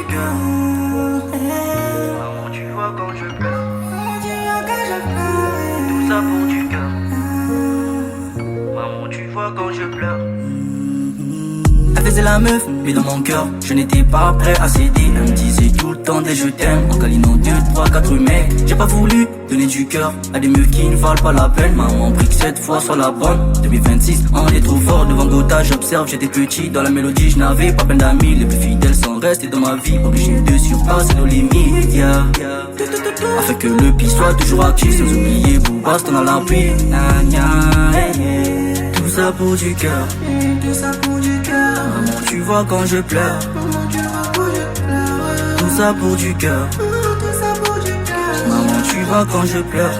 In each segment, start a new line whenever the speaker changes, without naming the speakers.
cœur. Maman, tu vois quand je pleure. Tout ça pour du cœur. Maman, tu vois quand je pleure. Elle faisait la meuf, mais dans mon cœur, je n'étais pas prêt à céder. Elle me disait tout le temps des je t'aime, en câlinant 2, 3, 4 mecs. J'ai pas voulu donner du cœur à des meufs qui ne valent pas la peine. Maman prie que cette fois soit la bonne. 2026, on est trop fort devant Gotha, j'observe, j'étais petit. Dans la mélodie, je n'avais pas peine d'amis. Les plus fidèles sont restés dans ma vie, obligés de surpasser nos limites, yeah. Afin que le pire soit toujours actif, sans oublier Boubast, on a l'appui. Tout ça pour du cœur. Tout ça pour du cœur. Maman, tu vois quand je pleure. Tout ça pour du cœur. Maman, tu vois quand je pleure.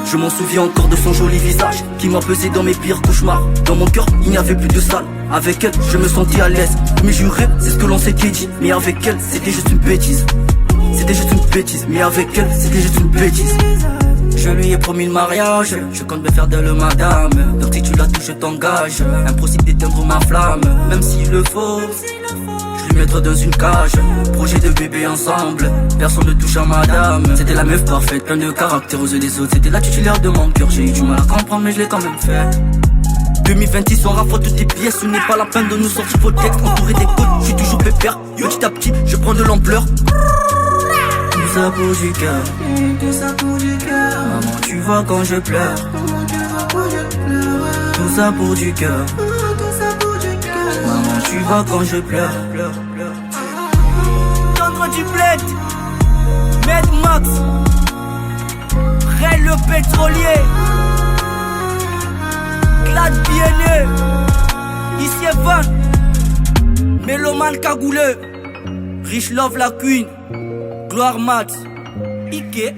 Je m'en souviens encore de son joli visage qui m'a pesé dans mes pires cauchemars. Dans mon cœur, il n'y avait plus de salle. Avec elle, je me sentais à l'aise. Mais jurer, c'est ce que l'on s'était dit. Mais avec elle, c'était juste une bêtise. C'était juste une bêtise. Mais avec elle, c'était juste une bêtise. Je lui ai promis le mariage, je compte me faire de le madame. Donc si tu la touches, je t'engage. Impossible d'éteindre ma flamme, même s'il le faut. Je lui mettrai dans une cage, projet de bébé ensemble. Personne ne touche à madame. C'était la meuf parfaite, plein de caractère aux yeux des autres. C'était la titulaire de mon cœur, j'ai eu du mal à comprendre mais je l'ai quand même fait. 2026 on raffole toutes tes pièces, ce n'est pas la peine de nous sortir vos textes. Entouré des côtes, je suis toujours pépère. Petit à petit, je prends de l'ampleur. Tout ça pour du cœur. Tout ça pour du cœur. Maman, tu vois quand je pleure. Tout ça pour du cœur. Maman, tu vois quand je pleure. Tendre du bled. Med Max. Ray le pétrolier. Glad Bienné. Ici Evan. Méloman cagouleux. Rich Love la Queen. Gloire Max, Ike.